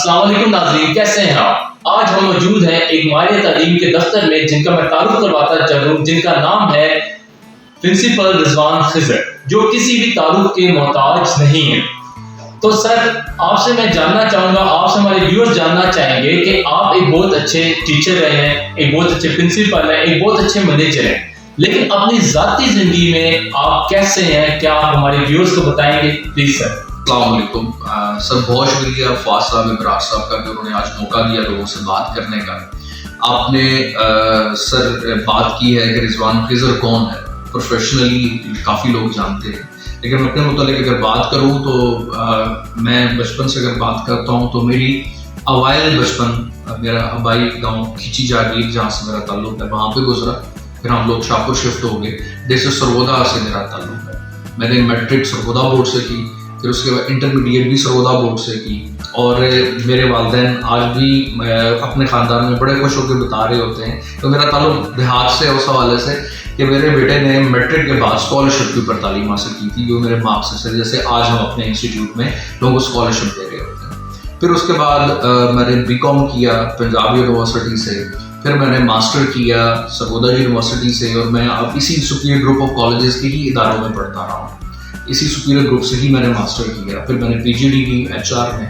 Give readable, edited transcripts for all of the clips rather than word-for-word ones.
अस्सलाम वालेकुम नाज़रीन, कैसे हैं आप? आज हम मौजूद हैं एक माहिर तालीम के दफ्तर में जिनका मैं तारुफ करवाता चलूँ, जिनका नाम है प्रिंसिपल रिजवान खिजर, जो किसी भी तारुफ के मोहताज नहीं है। तो सर, आपसे मैं जानना चाहूँगा, आपसे हमारे व्यूअर्स जानना चाहेंगे कि आप एक बहुत अच्छे टीचर रहे हैं, एक बहुत अच्छे प्रिंसिपल हैं, एक बहुत अच्छे मैनेजर हैं, लेकिन अपनी ज़ाती ज़िंदगी में आप कैसे हैं? क्या आप हमारे व्यूअर्स को बताएंगे प्लीज़ सर? अस्सलाम वालेकुम सर, बहुत शुक्रिया फ़ाज़ साहब, इमरान साहब का कि उन्होंने आज मौका दिया लोगों से बात करने का। आपने सर बात की है कि रिजवान खिजर कौन है। प्रोफेशनली काफ़ी लोग जानते हैं, लेकिन अपने मुतालिक अगर बात करूँ तो मैं बचपन से अगर बात करता हूँ तो मेरी अवाइल बचपन मेरा आबाई गाँव खिची जागीर, जहाँ से मेरा ताल्लुक है, वहाँ पे गुजरा। फिर हम लोग शाहपुर शिफ्ट हो गए। जैसे सरगोदा से मेरा ताल्लुक है। मैंने मैट्रिक सरगोदा बोर्ड से की, फिर उसके बाद इंटरमीडिएट भी सरगोदा बोर्ड से की। और मेरे वालिदैन आज भी अपने ख़ानदान में बड़े खुश होकर बता रहे होते हैं तो मेरा ताल्लुक देहात से उस हवाले से कि मेरे बेटे ने मैट्रिक के बाद स्कॉलरशिप के ऊपर तालीम हासिल की थी, जो मेरे मार्क्स से, जैसे आज हम अपने इंस्टीट्यूट में लोगों को स्कॉलरशिप दे रहे होते हैं। फिर उसके बाद मैंने बीकॉम किया पंजाब यूनिवर्सिटी से। फिर मैंने मास्टर किया सरगोदा यूनिवर्सिटी से, और मैं अब इसी सुपीरियर ग्रुप ऑफ कॉलेजेस के ही इदारों में पढ़ता रहा हूँ। इसी सुपीरियर ग्रुप से ही मैंने मास्टर किया। फिर मैंने पीजीडी की HR में।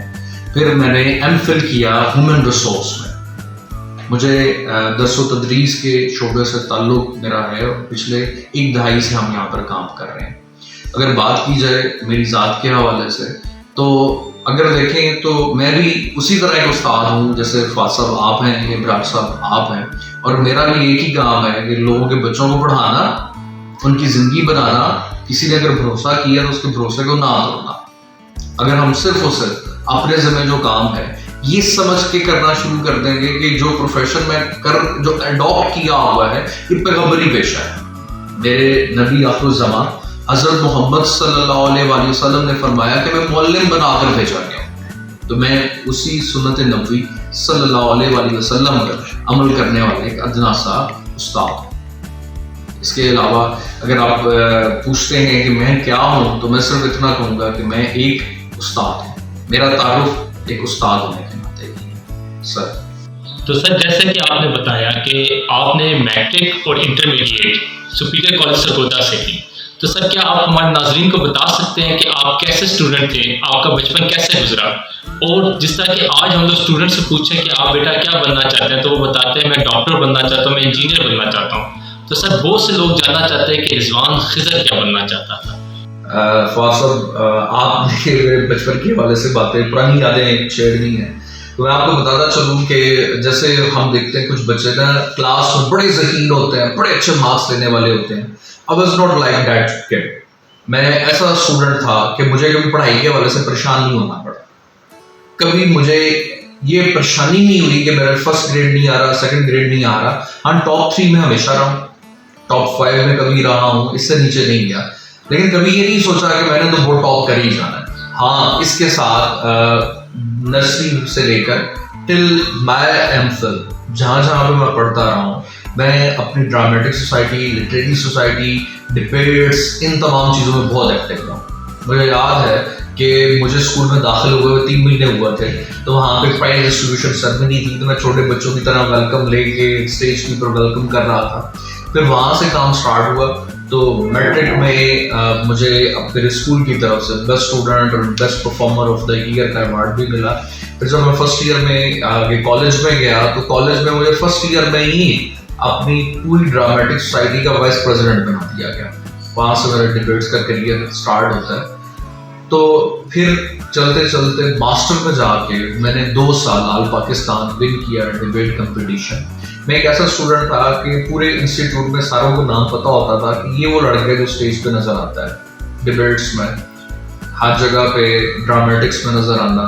फिर मैंने MPhil किया ह्यूमन रिसोर्स में। मुझे दर्स व तदरीस के शोबे से ताल्लुक मेरा है, और पिछले एक दहाई से हम यहाँ पर काम कर रहे हैं। अगर बात की जाए मेरी ज़ात के हवाले से, तो अगर देखें तो मैं भी उसी तरह एक उस्ताद हूँ जैसे फ़ाज़ साहब आप हैं, इमरान साहब आप हैं, और मेरा भी एक ही काम है कि लोगों के बच्चों को पढ़ाना, उनकी ज़िंदगी बनाना। किसी ने अगर भरोसा किया तो उसके भरोसे को ना तोड़ना। अगर हम सिर्फ और सिर्फ अपने ज़िम्मे जो काम है ये समझ के करना शुरू कर देंगे कि जो प्रोफेशन में जो अडॉप्ट किया हुआ है ये पैगंबरी पेशा है। मेरे नबी आखिरुज़्ज़मान हज़रत मोहम्मद सल्लल्लाहु अलैहि वसल्लम ने फरमाया कि मैं मुअल्लिम बनाकर भेजा गया हूँ। तो मैं उसी सुन्नत नबी सल्लल्लाहु अलैहि वसल्लम पर अमल करने वाले एक अदना सा उस्ताद हूँ। इसके अलावा अगर आप पूछते हैं कि मैं क्या हूँ, तो मैं सिर्फ इतना कहूँगा कि मैं एक उस्ताद हूँ। मेरा तारुफ एक उस्ताद होने के नाते ही सर। तो सर, जैसे कि आपने बताया कि आपने मैट्रिक और इंटरमीडिएट सुपीरियर कॉलेज सरगोदा से की, तो सर क्या आप हमारे नाजरीन को बता सकते हैं कि आप कैसे स्टूडेंट थे, आपका बचपन कैसे गुजरा? और जिस तरह कि आज हम लोग स्टूडेंट से पूछें कि आप बेटा क्या बनना चाहते हैं, तो वो बताते हैं मैं डॉक्टर बनना चाहता हूँ, मैं इंजीनियर बनना चाहता हूँ। तो सर बहुत से लोग जानना चाहते हैं कि रिजवान खिजर क्या बनना चाहता था। फ़ाज़ साहब, आपने मेरे बचपन के हवाले से बातें, पुरानी यादें शेयर नहीं है, तो मैं आपको बताता चलूँ कि जैसे हम देखते हैं कुछ बच्चे ना क्लास में बड़े ज़हीन होते हैं, बड़े अच्छे मार्क्स लेने वाले होते हैं। I was not like that kid. मैं ऐसा स्टूडेंट था कि मुझे कभी पढ़ाई के हवाले से परेशान नहीं होना पड़ा। कभी मुझे ये परेशानी नहीं हुई कि मेरा फर्स्ट ग्रेड नहीं आ रहा, सेकंड ग्रेड नहीं आ रहा। हाँ, टॉप 3 में हमेशा रहा हूँ, टॉप 5 में कभी रहा हूँ, इससे नीचे नहीं गया। लेकिन कभी ये नहीं सोचा कि मैंने तो वो टॉप कर ही जाना है। हाँ, इसके साथ नर्सरी से लेकर टिल माय MPhil जहाँ जहाँ पे मैं पढ़ता रहा हूँ, मैं अपनी dramatic society, literary society, debates, इन तमाम चीज़ों में बहुत एक्टिव था। मुझे याद है कि मुझे स्कूल में दाखिल हुए 3 महीने हुआ थे, तो वहाँ पे प्राइज डिस्ट्रीब्यूशन सेरेमनी थी, तो मैं छोटे बच्चों की तरह वेलकम लेके स्टेज के ऊपर वेलकम कर रहा था। फिर वहाँ से काम स्टार्ट हुआ। तो मैट्रिक में मुझे अपने स्कूल की तरफ से बेस्ट स्टूडेंट और best performer of the year का अवार्ड भी मिला। फिर जब मैं फर्स्ट ईयर में कॉलेज में गया, तो कॉलेज में मुझे फर्स्ट ईयर में ही अपनी पूरी ड्रामेटिक सोसाइटी का वाइस प्रेसिडेंट बना दिया गया। वहाँ से मेरा डिबेट्स का करियर स्टार्ट होता है। तो फिर चलते चलते मास्टर में जाके मैंने 2 साल ऑल पाकिस्तान विन किया डिबेट कंपटीशन। मैं एक ऐसा स्टूडेंट था कि पूरे इंस्टीट्यूट में सारों को नाम पता होता था कि ये वो लड़के जो स्टेज पे नजर आता है डिबेट्स में, हर जगह पे ड्रामेटिक्स में नजर आना,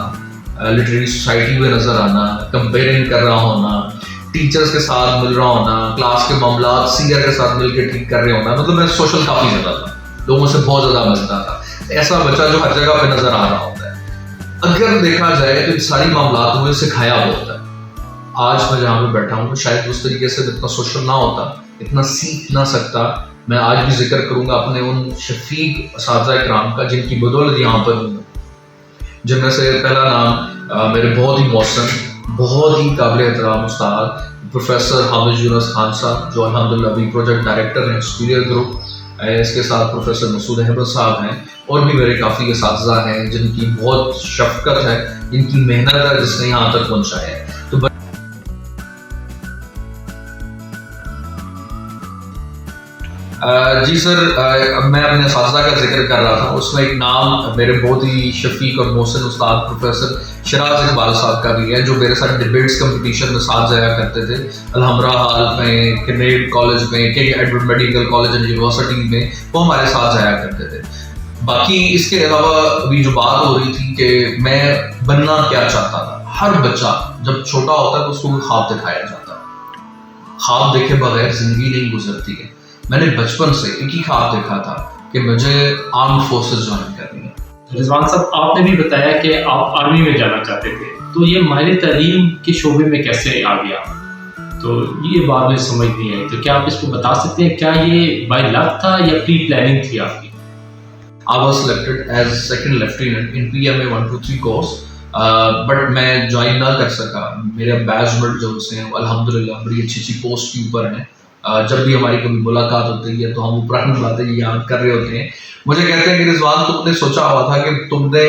लिटरेरी सोसाइटी में नजर आना, कंपेयरिंग कर रहा होना, टीचर्स के साथ मिल रहा होना, क्लास के मामला सीनियर के साथ मिलकर ठीक कर रहे होना। मतलब मैं सोशल काफी ज्यादा था, लोगों से बहुत ज्यादा मिलता था। ऐसा बच्चा जो हर जगह पे नजर आ रहा होता है। अगर देखा जाए तो इन सारी मामला मुझे सिखाया होता है। आज मैं जहाँ पे बैठा हूँ तो शायद उस तरीके से इतना सोशल ना होता, इतना सीख ना सकता। मैं आज भी जिक्र करूंगा अपने उन शफीक असातिज़ा इकराम का जिनकी बदौलत यहाँ पर हूँ, जिनमें से पहला नाम मेरे बहुत ही मौसम, बहुत ही काबिल एहतराम उस्ताद प्रोफेसर हामिद यूनुस खान साहब, जो अल्हम्दुलिल्लाह अभी प्रोजेक्ट डायरेक्टर हैं सुपीरियर ग्रुप। इसके साथ प्रोफेसर मसूद अहमद साहब हैं, और भी मेरे काफ़ी असातिज़ा हैं जिनकी बहुत शफ़क़त है, जिनकी मेहनत है जिसने यहाँ तक पहुँचाया है। तो जी सर, मैं अपने असातिज़ा का जिक्र कर रहा था, उसमें एक नाम मेरे बहुत ही शफीक और मोहसिन उस्ताद प्रोफेसर शराज इकबाल साहब का भी है, जो मेरे साथ डिबेट्स कंपटीशन में साथ जाया करते थे। अलहमरा हॉल में, कैनेड कॉलेज में, के Edward medical college and university में वो हमारे साथ जाया करते थे। बाकी इसके अलावा अभी जो बात हो रही थी कि मैं बनना क्या चाहता था, हर बच्चा जब छोटा होता है तो उसको ख्वाब दिखाया जाता है। ख्वाब देखे बगैर जिंदगी नहीं गुजरती है। मैंने बचपन से एक ही ख्वाब देखा था कि मुझे आर्म्ड फोर्सेस ज्वाइन करनी है। रिजवान साहब, आपने भी बताया कि आप आर्मी में जाना चाहते थे, तो ये माहिर तालीम के शोबे में कैसे आ गया? तो ये बात मुझे समझ नहीं आई, तो क्या आप इसको बता सकते हैं, क्या ये बाय लक था या प्री प्लानिंग थी आपकी? I was selected as second lieutenant in PMA 123 course, but मैं ज्वाइन ना कर सका। मेरे बैचमेट जो हैं अल्हम्दुलिल्लाह बड़ी अच्छी अच्छी पोस्ट के ऊपर हैं। जब भी हमारी कभी मुलाकात होती है तो हम पुरानी बातें याद कर रहे होते हैं। मुझे कहते हैं कि रिजवान, तुमने सोचा हुआ था कि तुमने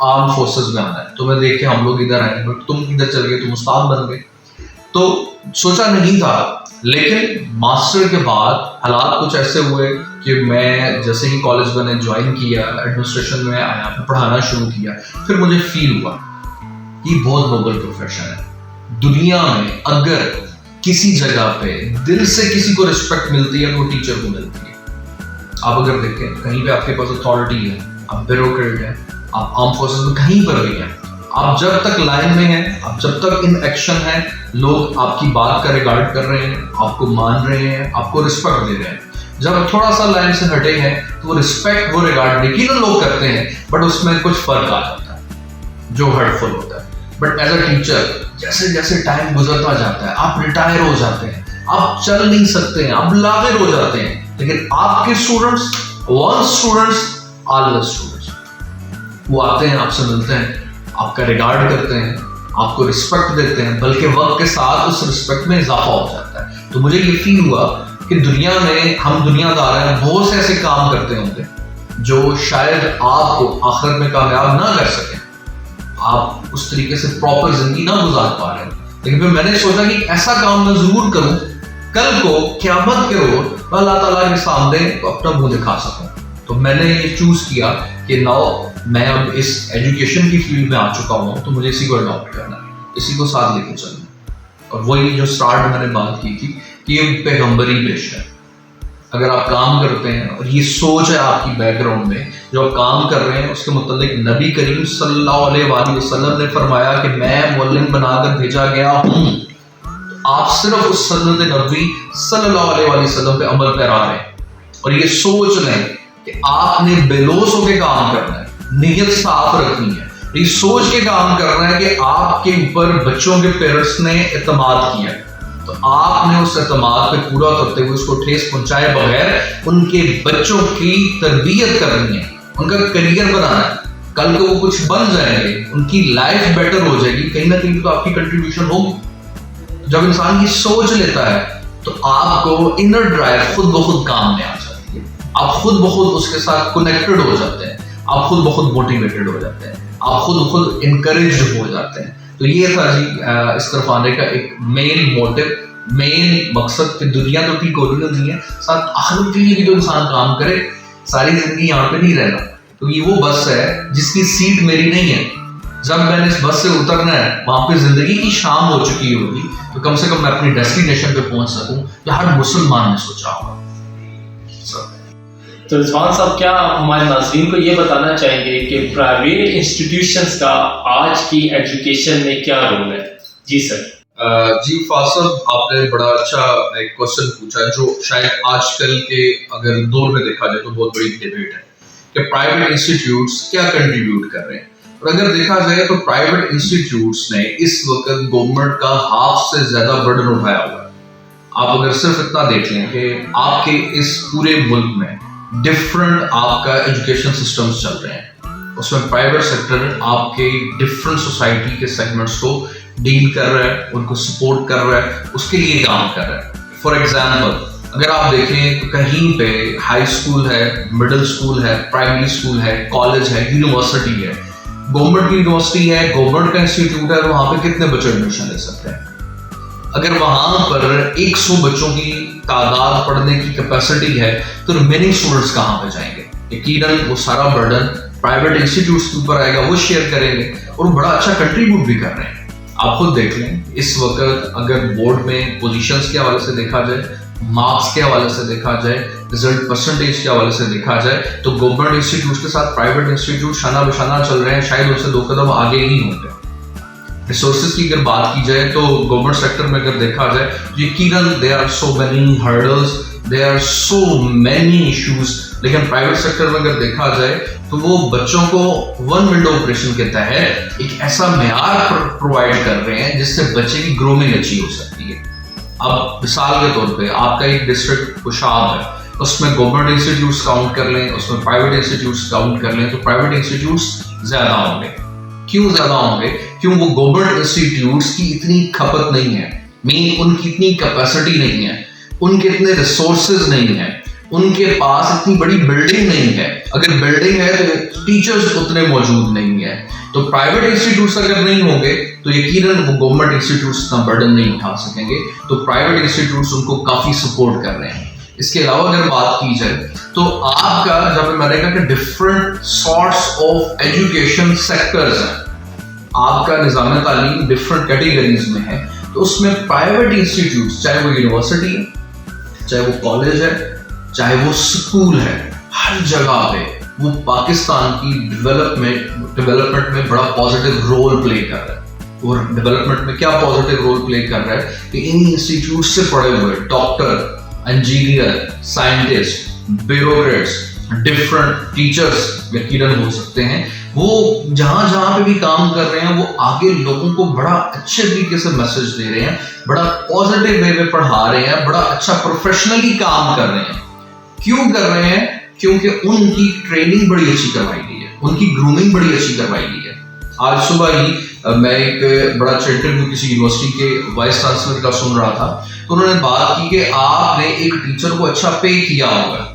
आर्म फोर्सेस में आना है, तुम्हें देख के हम लोग इधर आए, बट तुम इधर चल गए, तुम उस्ताद बन गए। तो सोचा नहीं था, लेकिन मास्टर के बाद हालात कुछ ऐसे हुए कि मैं जैसे ही कॉलेज मैंने ज्वाइन किया, एडमिनिस्ट्रेशन में आया, पढ़ाना शुरू किया, फिर मुझे फील हुआ कि बहुत नोबल प्रोफेशन है। दुनिया में अगर किसी जगह पे दिल से किसी को रिस्पेक्ट मिलती है तो वो टीचर को मिलती है। आप अगर देखें कहीं पे आपके पास अथॉरिटी है, आप ब्यूरोक्रेट हैं, आप आर्म फोर्सेस में कहीं पर भी हैं, आप जब तक लाइन में हैं, आप जब तक इन एक्शन हैं, लोग आपकी बात का रिगार्ड कर रहे हैं, आपको मान रहे हैं, आपको रिस्पेक्ट दे रहे हैं। जब थोड़ा सा लाइन से हटे हैं तो वो रिस्पेक्ट, वो रिगार्ड यकीनन लोग करते हैं, बट उसमें कुछ फर्क आ जाता है जो हर्टफुल होता है। बट एज अ टीचर जैसे जैसे टाइम गुजरता जाता है, आप रिटायर हो जाते हैं, आप चल नहीं सकते हैं, आप लागिर हो जाते हैं, लेकिन आपके students, one students, all the students, वो आते हैं, आपसे मिलते हैं, आपका रिगार्ड करते हैं, आपको रिस्पेक्ट देते हैं, बल्कि वक्त के साथ उस रिस्पेक्ट में इजाफा हो जाता है। तो मुझे ये फील हुआ कि दुनिया में हम दुनियादार हैं, बहुत से ऐसे काम करते होंगे जो शायद आपको आखिरत में कामयाब ना कर सके, आप उस तरीके से प्रॉपर जिंदगी ना गुजार पा रहे, लेकिन फिर मैंने सोचा कि ऐसा काम मैं जरूर करूं, कल को क़यामत के रोज अल्लाह ताला के सामने अपना मुंह दिखा सकूं। तो मैंने ये चूज किया कि नाउ मैं अब इस एजुकेशन की फील्ड में आ चुका हूं, तो मुझे इसी को अडॉप्ट करना है, इसी को साथ लेके चलना। और वही जो स्टार्ट मैंने बात की थी कि ये पैगंबरी पेश है। अगर आप काम करते हैं और ये सोच है आपकी बैकग्राउंड में, जो आप काम कर रहे हैं उसके मुतालिक नबी करीम सल्लल्लाहु अलैहि वसल्लम ने फरमाया कि मैं मुअल्लिम बनाकर भेजा गया हूं, आप सिर्फ उस सुन्नत नबी सल्लल्लाहु अलैहि वसल्लम पे अमल करा रहे हैं। और ये सोच लें कि आपने बेलोस होकर काम करना है, नीयत साफ रखनी है, ये सोच के काम करना है कि आपके ऊपर बच्चों के पेरेंट्स ने एतमाद किया है, तो आपने उस एतमाद पे पूरा करते हुए उसको ठेस पहुंचाए बगैर उनके बच्चों की तरबियत करनी है, उनका करियर बनाना है। कल को वो कुछ बन जाएंगे, उनकी लाइफ बेटर हो जाएगी, कहीं ना कहीं तो आपकी कंट्रीब्यूशन होगी। जब इंसान की सोच लेता है तो आपको इनर ड्राइव खुद ब खुद काम में आ जाती है, आप खुद ब खुद उसके साथ कनेक्टेड हो जाते हैं, आप खुद ब खुद मोटिवेटेड हो जाते हैं, आप खुद ब खुद इनकरेज हो जाते हैं। तो ये था जी इस तरफ आने का एक मेन मोटिव, मेन मकसद कि दुनिया तो ठीक हो रही है, साथ आखिरत के लिए भी तो इंसान काम करे। सारी जिंदगी यहाँ पे नहीं रहना, क्योंकि वो बस है जिसकी सीट मेरी नहीं है। जब मैंने इस बस से उतरना है, वहां पे जिंदगी की शाम हो चुकी होगी, तो कम से कम मैं अपनी डेस्टिनेशन पे पहुंच सकूं, जो हर मुसलमान ने सोचा होगा। तो रिजवान साहब, क्या आप हमारे नाज़रीन को ये बताना चाहेंगे कि प्राइवेट इंस्टीट्यूशंस का आज की एजुकेशन में क्या रोल है? जी सर। जी फासिल, आपने बड़ा अच्छा एक क्वेश्चन पूछा जो शायद आजकल के अगर दौर में देखा जाए तो बहुत बड़ी डिबेट है कि प्राइवेट इंस्टीट्यूट्स क्या कंट्रीब्यूट कर रहे हैं। और अगर देखा जाए तो प्राइवेट इंस्टीट्यूट्स ने इस वक्त गवर्नमेंट का हाफ से ज्यादा बर्डन उठाया हुआ है। आप अगर सिर्फ इतना देख लें कि आपके इस पूरे मुल्क में डिफरेंट आपका एजुकेशन सिस्टम्स चल रहे हैं, उसमें प्राइवेट सेक्टर आपके डिफरेंट सोसाइटी के सेगमेंट्स को डील कर रहा है, उनको सपोर्ट कर रहा है, उसके लिए काम कर रहा है। फॉर एग्जाम्पल अगर आप देखें तो कहीं पे हाई स्कूल है, मिडिल स्कूल है, प्राइमरी स्कूल है, कॉलेज है, यूनिवर्सिटी है, गवर्नमेंट की यूनिवर्सिटी है, गवर्नमेंट का इंस्टीट्यूट है, वहां पे कितने बच्चे एडमिशन ले सकते हैं? अगर वहां पर 100 बच्चों की तादाद पढ़ने की कैपेसिटी है तो रिमेनिंग स्टूडेंट्स कहां पे जाएंगे? यकीनन वो सारा बर्डन प्राइवेट इंस्टीट्यूट्स के ऊपर आएगा, वो शेयर करेंगे और वो बड़ा अच्छा कंट्रीब्यूट भी कर रहे हैं। आप खुद देख लें, इस वक्त अगर बोर्ड में पोजीशंस के हवाले से देखा जाए, मार्क्स के हवाले से देखा जाए, रिजल्ट परसेंटेज के हवाले से देखा जाए, तो गवर्नमेंट इंस्टीट्यूट के साथ प्राइवेट इंस्टीट्यूट शाना बशाना चल रहे हैं, शायद उनसे 2 कदम आगे ही होंगे। रिसोर्सेज की अगर बात की जाए तो गवर्नमेंट सेक्टर में अगर देखा जाए, यकीनन there are so many hurdles, there are so many issues, लेकिन प्राइवेट सेक्टर में अगर देखा जाए तो वो बच्चों को वन विंडो ऑपरेशन के तहत एक ऐसा मेयार प्रोवाइड कर रहे हैं जिससे बच्चे की ग्रोमिंग अच्छी हो सकती है। अब मिसाल के तौर पे आपका एक डिस्ट्रिक्ट कुशाब है, उसमें गवर्नमेंट इंस्टीट्यूट्स काउंट कर लें, उसमें प्राइवेट इंस्टीट्यूट्स काउंट कर लें, तो प्राइवेट इंस्टीट्यूट्स ज्यादा होंगे। क्यों ज्यादा होंगे? क्यों? वो गवर्नमेंट इंस्टीट्यूट्स की इतनी खपत नहीं है, मेन उनकी इतनी कैपेसिटी नहीं है, उनके इतने रिसोर्सेज नहीं है, उनके पास इतनी बड़ी बिल्डिंग नहीं है। अगर बिल्डिंग है तो टीचर्स उतने मौजूद नहीं है। तो प्राइवेट इंस्टीट्यूट्स अगर नहीं होंगे तो यकीनन वो गवर्नमेंट इंस्टीट्यूट्स का बर्डन नहीं उठा सकेंगे। तो प्राइवेट इंस्टीट्यूट्स उनको काफी सपोर्ट कर रहे हैं। इसके अलावा अगर बात की जाए तो आपका जब मैंने कहा कि different sorts of education sectors हैं, आपका निज़ाम तालीम डिफरेंट कैटेगरीज में है, तो उसमें प्राइवेट इंस्टीट्यूट्स, चाहे वो यूनिवर्सिटी है, चाहे वो कॉलेज है, चाहे वो स्कूल है, हर जगह पे वो पाकिस्तान की डेवलपमेंट में बड़ा पॉजिटिव रोल प्ले कर रहा है। और डेवलपमेंट में क्या पॉजिटिव रोल प्ले कर रहा है कि इन इंस्टीट्यूट से पढ़े हुए doctor, engineer, scientist, bureaucrats, different teachers यकीनन हो सकते हैं, वो जहां जहां पे भी काम कर रहे हैं वो आगे लोगों को बड़ा अच्छे तरीके से मैसेज दे रहे हैं, बड़ा पॉजिटिव वे में पढ़ा रहे हैं, बड़ा अच्छा प्रोफेशनली काम कर रहे हैं। क्यों कर रहे हैं? क्योंकि उनकी ट्रेनिंग बड़ी अच्छी करवाई गई है, उनकी ग्रूमिंग बड़ी अच्छी करवाई गई है। आज सुबह ही मैं एक बड़ा अच्छा इंटरव्यू किसी यूनिवर्सिटी के वाइस चांसलर का सुन रहा था, तो उन्होंने बात की कि आपने एक टीचर को अच्छा पे किया होगा,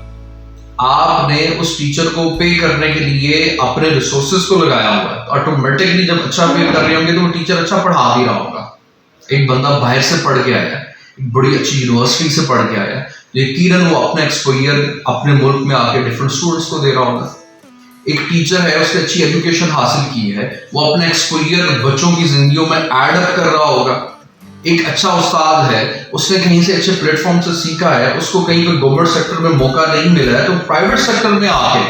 आपने उस टीचर को पे करने के लिए अपने रिसोर्सेज को लगाया हुआ है, तो ऑटोमेटिकली जब अच्छा पे कर रहे होंगे तो वो टीचर अच्छा पढ़ा भी रहा होगा। एक बंदा बाहर से पढ़ के आया, एक बड़ी अच्छी यूनिवर्सिटी से पढ़ के आया, यकीनन वो अपना एक्सपोजर अपने मुल्क में आके डिफरेंट स्टूडेंट्स को दे रहा होगा। एक टीचर है, उसने अच्छी एजुकेशन हासिल की है, वो अपना एक्सपोजर बच्चों की जिंदगियों में एड अप कर रहा होगा। एक अच्छा उस्ताद है, उसने कहीं से अच्छे प्लेटफॉर्म से सीखा है, उसको कहीं पर गवर्नमेंट सेक्टर में मौका नहीं मिला है, तो प्राइवेट सेक्टर में आके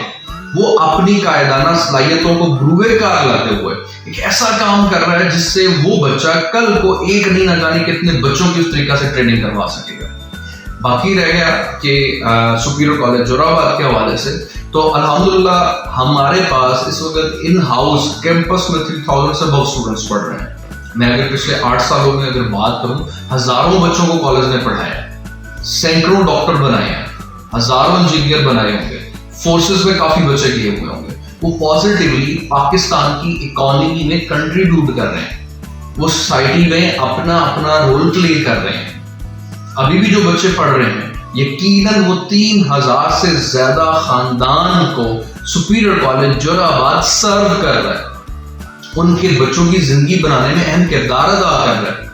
वो अपनी कायदाना सलाहियतों को बुरुए कार लाते हुए एक ऐसा काम कर रहा है जिससे वो बच्चा कल को एक नहीं ना जाने कितने बच्चों की उस तरीका से ट्रेनिंग करवा सकेगा। बाकी रह गया कि सुपीरियर कॉलेज जोराबाद के हवाले से, तो अल्हम्दुलिल्लाह हमारे पास इस वक्त इन हाउस कैंपस में 3000 से बहुत स्टूडेंट्स पढ़ रहे हैं। मैं अगर पिछले 8 सालों में अगर बात करूं, हजारों बच्चों को कॉलेज ने पढ़ाया, सैकड़ों डॉक्टर बनाए हैं, हजारों इंजीनियर बनाए होंगे, फोर्सेस में काफी बच्चे किए हुए होंगे। वो पॉजिटिवली पाकिस्तान की इकोनॉमी में कंट्रीब्यूट कर रहे हैं, वो सोसाइटी में अपना अपना रोल प्ले कर रहे हैं। अभी भी जो बच्चे पढ़ रहे हैं, यकीनन वो 3000 से ज्यादा खानदान को सुपीरियर कॉलेज जोराबाद सर्व कर रहा है, उनके बच्चों की जिंदगी बनाने में अहम किरदार अदा कर रहा है।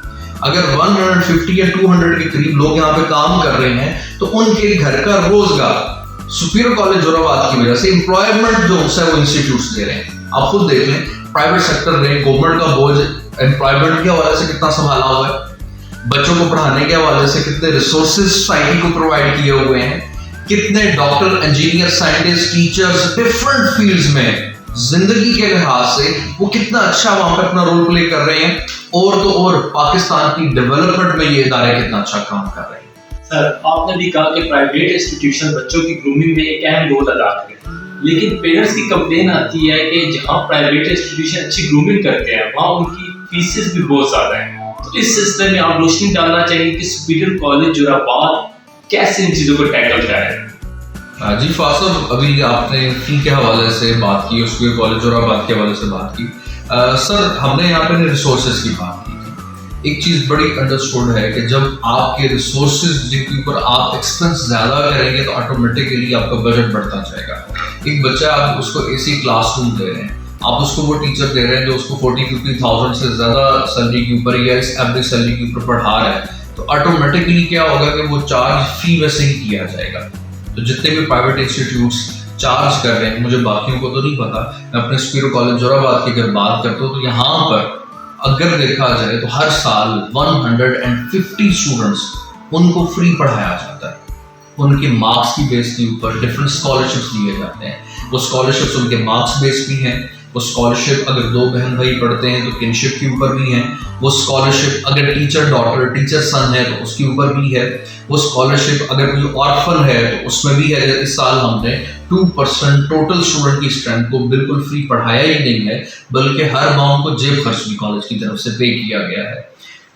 अगर 150 या 200 के करीब लोग यहाँ पे काम कर रहे हैं तो उनके घर का रोजगार सुपीरियर कॉलेज जोराबाद की वजह से एम्प्लॉयमेंट जो है वो इंस्टीट्यूट्स दे रहे हैं। आप खुद देख लें, प्राइवेट सेक्टर ने गवर्नमेंट का बोझ एम्प्लॉयमेंट के हवाले से कितना संभाला हुआ है, बच्चों को पढ़ाने के हवाले से कितने रिसोर्सेज सोसाइटी को प्रोवाइड किए हुए हैं, कितने doctor, engineer, scientist, teachers different fields में जिंदगी के लिहाज से वो कितना अच्छा वहां पर अपना रोल प्ले कर रहे हैं। और तो और पाकिस्तान की डेवलपमेंट में ये इदारे कितना अच्छा काम कर रहे हैं। सर, आपने भी कहा कि प्राइवेट इंस्टीट्यूशन बच्चों की ग्रूमिंग में एक अहम रोल अदा करते हैं, लेकिन पेरेंट्स की कंप्लेन आती है कि जहां प्राइवेट इंस्टीट्यूशन अच्छी ग्रूमिंग करते हैं वहां उनकी फीसेस भी बहुत ज्यादा है। तो इस सिलसिले में आप रोशनी डालना चाहिए कि सुपीरियर कॉलेज जोराबाद कैसे इन चीजों को टैकल करें। जी फासब, अभी आपने फी के हवाले से बात की, उसके कॉलेज और बात के हवाले से बात की। सर हमने यहाँ पे रिसोर्सेज की बात की थी। एक चीज़ बड़ी अंडरस्टूड है कि जब आपके रिसोर्सेज जिनके ऊपर आप एक्सपेंस ज़्यादा करेंगे तो ऑटोमेटिकली आपका बजट बढ़ता जाएगा। एक बच्चा, आप उसको एसी क्लासरूम दे रहे हैं, आप उसको वो टीचर दे रहे हैं जो उसको 40-50,000 से ज़्यादा सैलरी के ऊपर या इस एवरेज सैलरी के ऊपर पढ़ा रहा है, तो ऑटोमेटिकली क्या होगा कि वो चार्ज फी में सिंक किया जाएगा। तो जितने भी प्राइवेट इंस्टीट्यूट्स चार्ज कर रहे हैं, मुझे बाकियों को तो नहीं पता, मैं अपने स्पीरो कॉलेज जोराबाद की अगर बात करता हूँ तो यहाँ पर अगर देखा जाए तो हर साल 150 स्टूडेंट्स उनको फ्री पढ़ाया जाता है। उनके मार्क्स की बेस के ऊपर डिफरेंट स्कॉलरशिप्स दिए जाते हैं। वो स्कॉलरशिप्स उनके मार्क्स बेस भी हैं। वो स्कॉलरशिप अगर 2 बहन भाई पढ़ते हैं तो किनशिप के ऊपर भी है। वो स्कॉलरशिप अगर टीचर डॉटर टीचर सन है तो उसके ऊपर भी है। वो स्कॉलरशिप अगर कोई ऑर्फन है तो उसमें भी है। इस साल हमने 2% टोटल स्टूडेंट की स्ट्रेंथ को बिल्कुल फ्री पढ़ाया ही नहीं है, बल्कि हर माह को जेब खर्च भी कॉलेज की तरफ से पे किया गया है।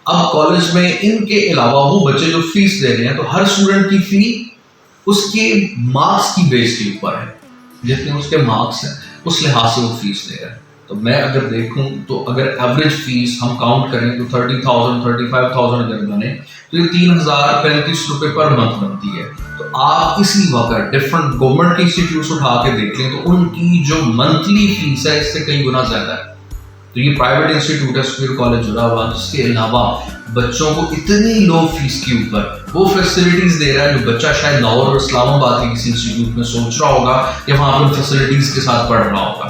अब कॉलेज में इनके अलावा वो बच्चे जो फीस दे रहे हैं, तो हर स्टूडेंट की फी उसके मार्क्स की बेस के ऊपर है। जितने उसके मार्क्स हैं उस लिहाज से वो फीस दे रहा है। तो मैं अगर देखूं तो अगर एवरेज फीस हम काउंट करें तो 30,000 35,000 अगर बने तो ये 3,035 रुपये पर मंथ बनती है। तो आप इसी वक्त डिफरेंट गवर्नमेंट के इंस्टीट्यूट उठा के देख लें तो उनकी जो मंथली फीस है इससे कई गुना ज्यादा है। तो ये प्राइवेट इंस्टीट्यूट है स्पीरो कॉलेज जोराबाद, जिसके अलावा बच्चों को इतनी लो फीस के ऊपर वो फैसिलिटीज दे रहा है जो बच्चा शायद लाहौर और इस्लामाबाद के किसी इंस्टीट्यूट में सोच रहा होगा कि वहां पर फैसिलिटीज के साथ पढ़ रहा होगा।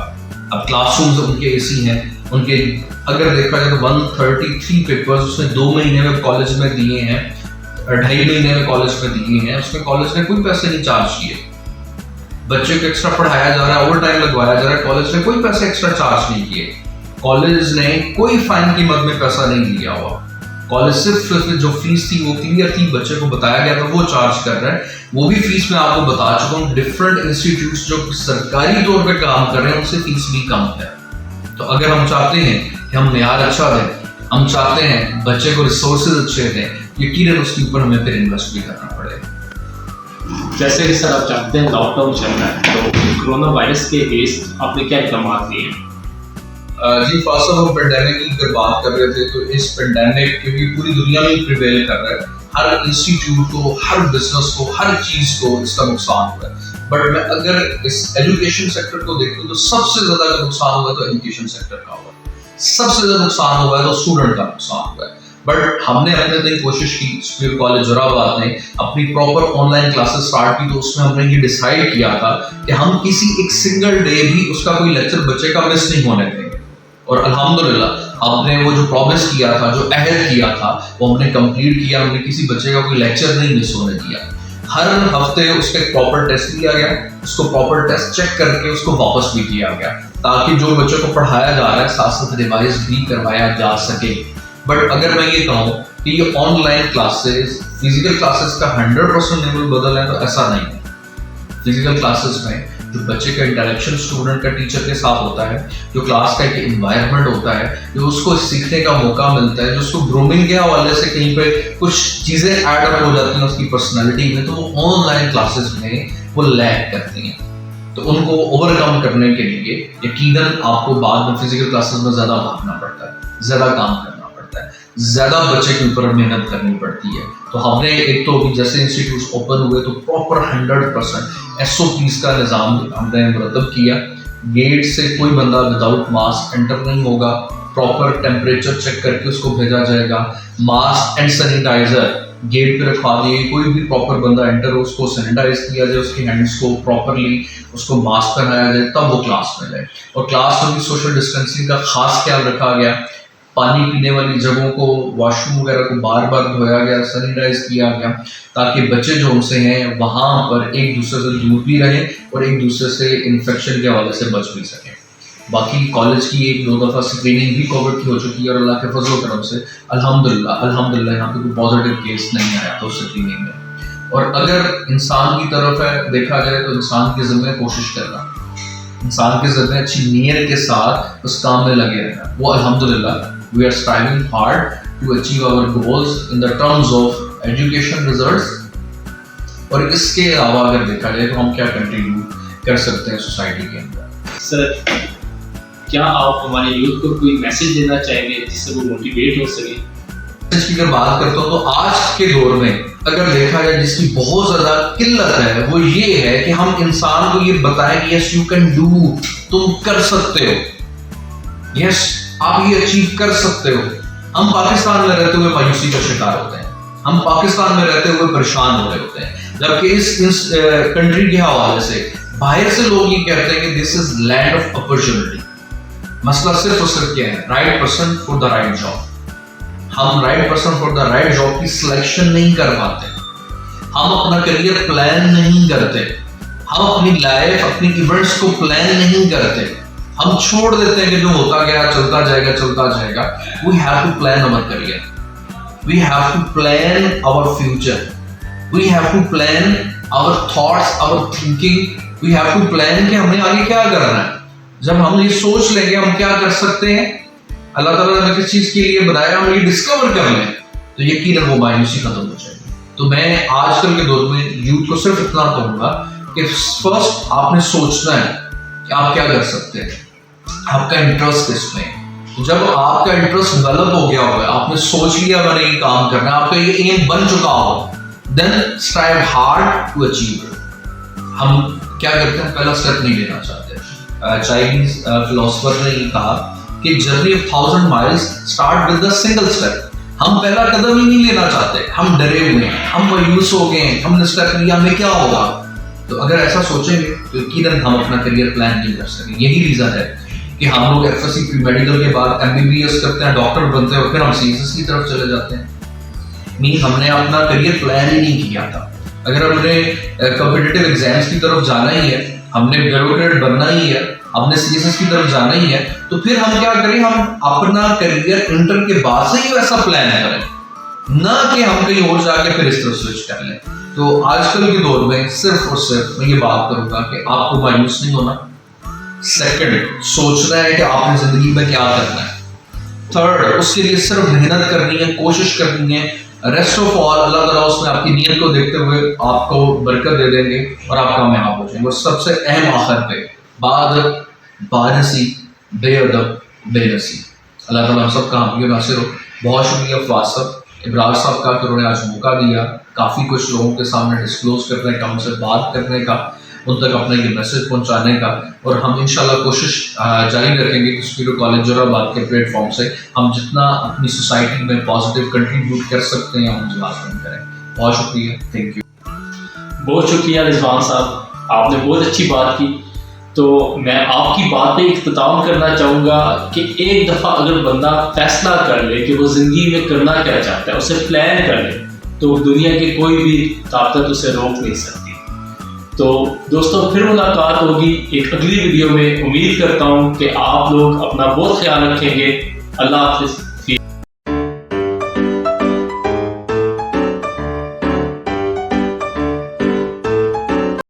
अब क्लासरूम्स उनके एसी हैं, उनके अगर देखा जाए तो 133 पेपर्स उसने 2 महीने में कॉलेज में दिए हैं, 2.5 महीने में कॉलेज में दिए हैं। उसमें कॉलेज ने कोई पैसे नहीं चार्ज किए। बच्चे को एक्स्ट्रा पढ़ाया जा रहा है, ओवर टाइम लगवाया जा रहा है, कॉलेज ने कोई पैसे एक्स्ट्रा चार्ज नहीं किए। कॉलेज ने कोई फाइन की मद में पैसा नहीं लिया हुआ। कॉलेज सिर्फ जो फीस थी वो क्लियर थी, बच्चे को बताया गया था, वो चार्ज कर रहा है। वो भी फीस मैं आपको बता चुका हूँ। डिफरेंट इंस्टीट्यूट्स जो सरकारी तौर पे काम कर रहे हैं उनसे फीस भी कम है। तो अगर हम चाहते हैं कि हम मेयार अच्छा दें, हम चाहते हैं बच्चे को रिसोर्सेज अच्छे दें, यकीनन उसके ऊपर हमें फिर इन्वेस्ट भी करना पड़ेगा। जैसे कि सर आप जानते हैं लॉकडाउन चल रहा है, तो कोरोना वायरस के बेस आपने क्या इक़दाम लिए? जी फासब, हम पेंडेमिक की अगर बात कर रहे थे तो इस पेंडेमिक क्योंकि पूरी दुनिया में प्रिवेल कर रहा है, हर इंस्टीट्यूट को, हर बिजनेस को, हर चीज को इसका नुकसान हुआ है। बट मैं अगर इस एजुकेशन सेक्टर को देखूं तो सबसे ज्यादा नुकसान हुआ तो एजुकेशन सेक्टर का हुआ, सबसे ज्यादा नुकसान हुआ है तो स्टूडेंट का नुकसान हुआ है। बट हमने अपने दिन कोशिश की, स्पीरो कॉलेज जोराबाद ने अपनी प्रॉपर ऑनलाइन क्लासेस स्टार्ट की, तो उसमें हमने ये डिसाइड किया था कि हम किसी एक सिंगल डे भी उसका कोई लेक्चर बच्चे का मिस नहीं होने देंगे। और अल्हम्दुलिल्लाह हमने वो जो प्रॉमिस किया था, जो अहद किया था, वो हमने कंप्लीट किया। हमने किसी बच्चे का कोई लेक्चर नहीं मिस होने दिया। हर हफ्ते उसका एक प्रॉपर टेस्ट लिया गया, उसको प्रॉपर टेस्ट चेक करके उसको वापस भी किया गया, ताकि जो बच्चों को पढ़ाया जा रहा है साथ साथ रिवाइज भी करवाया जा सके। बट अगर मैं ये कहूँ कि ये ऑनलाइन क्लासेस फिजिकल क्लासेस का 100% लेवल बदल है, तो ऐसा नहीं है। फिजिकल क्लासेस में जो बच्चे का इंटरेक्शन स्टूडेंट का टीचर के साथ होता है, जो क्लास का एक एनवायरनमेंट होता है, जो उसको सीखने का मौका मिलता है, जो उसको ग्रूमिंग के हवाले से कहीं पे कुछ चीज़ें ऐड अप हो जाती हैं उसकी पर्सनैलिटी में, तो वो ऑनलाइन क्लासेस में वो लैग करती हैं। तो उनको ओवरकम करने के लिए यकीनन आपको बाद में फिजिकल क्लासेस में ज़्यादा भागना पड़ता है, ज़्यादा काम करना पड़ता है, ज़्यादा बच्चे के ऊपर मेहनत करनी पड़ती है। तो हमने एक तो जैसे इंस्टीट्यूट ओपन हुए तो प्रॉपर 100% SOPs का निज़ाम हमने मुरतब किया। गेट से कोई बंदा विदाउट मास्क एंटर नहीं होगा, प्रॉपर टेम्परेचर चेक करके उसको भेजा जाएगा। मास्क एंड सैनिटाइजर गेट पे रखवा दिए, कोई भी प्रॉपर बंदा एंटर हो उसको सैनिटाइज किया जाए, उसके हैंड्स को प्रॉपरली उसको मास्क पहनाया जाए, तब वो क्लास में जाए। और क्लास में भी सोशल डिस्टेंसिंग का खास ख्याल रखा गया। पानी पीने वाली जगहों को, वॉशरूम वगैरह को बार बार धोया गया, सैनिटाइज किया गया, ताकि बच्चे जो उनसे हैं वहाँ पर एक दूसरे से दूर भी रहें और एक दूसरे से इन्फेक्शन के हवाले से बच भी सकें। बाकी कॉलेज की 1-2 दफ़ा स्क्रीनिंग भी कोविड की हो चुकी है और अल्लाह के फजल करम से अल्हम्दुलिल्लाह यहाँ पे कोई पॉजिटिव केस नहीं आया तो स्क्रीनिंग में। और अगर इंसान की तरफ है देखा जाए तो इंसान के ज़िम्मे कोशिश करना, इंसान के ज़िम्मे अच्छी नीयत के साथ उस काम में लगे रहना, वो अल्हम्दुलिल्लाह we are striving hard to achieve our goals in the terms of education results, और इसके अलावा अगर देखा जाए तो हम क्या कंट्रीब्यूट कर सकते हैं सोसाइटी के अंदर। सर, क्या आप हमारे यूथ को कोई मैसेज देना चाहेंगे जिससे वो मोटिवेट हो सके? इसकी अगर बात करता हूँ तो आज के दौर में अगर देखा जाए जिसकी बहुत ज्यादा किल्लत है वो ये है कि हम इंसान को ये बताएं कि यस यू कैन डू, तुम कर सकते हो, यस आप ये अचीव कर सकते हो। हम पाकिस्तान में रहते हुए मायूसी का शिकार होते हैं, हम पाकिस्तान में रहते हुए परेशान हो रहे होते हैं, जबकि इस कंट्री के हवाले से बाहर से लोग ये कहते हैं कि this is land of opportunity. मसला सिर्फ और सिर्फ क्या है, right person for the right job. हम right person for the right job की सिलेक्शन नहीं कर पाते, हम अपना करियर प्लान नहीं करते, हम अपनी लाइफ अपनी इवेंट्स को प्लान नहीं करते, हम छोड़ देते हैं कि जो होता गया चलता जाएगा चलता जाएगा। We have to plan our career, we have to plan our future, we have to plan our thoughts, our thinking, we have to plan कि हमें आगे क्या करना है। जब हम ये सोच लेंगे हम क्या कर सकते हैं, अल्लाह ताला ने किस चीज के लिए बनाया, हम ये डिस्कवर कर लें तो यकीनन वो मायूसी खत्म हो जाएगी। तो मैं आजकल के दौर में यूथ को सिर्फ इतना कहूंगा कि फर्स्ट आपने सोचना है कि आप क्या कर सकते हैं, आपका इंटरेस्ट इसमें। जब आपका इंटरेस्ट डेवलप हो गया होगा, आपने सोच लिया मैंने ये काम करना है, आपका ये एम बन चुका होगा, then strive hard to achieve. हम क्या करते हैं, पहला स्टेप नहीं लेना चाहते। चाइनीज फिलोसोफर ने ये कहा कि journey of 1000 miles start with the single step. हम पहला कदम ही नहीं लेना चाहते, हम डरे हुए हैं, हम मायूस हो गए हैं, हमने स्टेप लिया हमें क्या होगा। तो अगर ऐसा सोचेंगे तो यकीनन हम अपना करियर प्लान नहीं कर सकेंगे। यही रीजन है कि हम लोग एफएससी प्री मेडिकल के बाद एमबीबीएस करते हैं, डॉक्टर बनते हैं और फिर हम सीएसएस की तरफ चले जाते हैं। नहीं, हमने अपना करियर प्लान ही नहीं किया था। अगर हमने कॉम्पिटिटिव एग्जाम्स की तरफ जाना ही है, हमने ब्यूरोक्रेट बनना ही है, हमने सीएसएस की तरफ जाना ही है, तो फिर हम क्या करें, हम अपना करियर इंटर के बाद से ही वैसा प्लान करें, ना कि हम कहीं और जाके फिर इस तरफ स्विच कर लें। तो आजकल के दौर में सिर्फ और सिर्फ मैं ये बात करूंगा कि आपको मायूस नहीं होना। सेकंड, सोचना है कि आपने जिंदगी में क्या करना है। थर्ड, उसके लिए सिर्फ मेहनत करनी है, कोशिश करनी है। रेस्ट ऑफ ऑल अल्लाह ताला उसमें आपकी नीयत को देखते हुए आपको बरकत दे देंगे और आप कामयाब हो जाएंगे। और सबसे अहम आखिर पे बानसी बेअदब बेनसी। अल्लाह ताला हम सब का हामी नासिर हो। बहुत शुक्रिया फवाद साहब, इब्रार साहब का कि उन्होंने आज मौका दिया काफ़ी कुछ लोगों के सामने डिस्क्लोज करने का, उनसे बात करने का, उन तक अपना ये मैसेज पहुंचाने का। और हम इंशाल्लाह कोशिश जारी रखेंगे कि स्पीरो कॉलेज जोराबाद के प्लेटफॉर्म से हम जितना अपनी सोसाइटी में पॉजिटिव कंट्रीब्यूट कर सकते हैं हम लाजमन करें। बहुत शुक्रिया, थैंक यू। बहुत शुक्रिया रिजवान साहब, आपने बहुत अच्छी बात की। तो मैं आपकी बात पे इख्तिताम करना चाहूँगा कि एक दफ़ा अगर बंदा फैसला कर ले कि वो ज़िंदगी में करना क्या चाहता है, उसे प्लान कर ले, तो दुनिया की कोई भी ताकत उसे रोक नहीं सकती। तो दोस्तों, फिर मुलाकात होगी एक अगली वीडियो में। उम्मीद करता हूँ कि आप लोग अपना बहुत ख्याल रखेंगे। अल्लाह हाफिज़।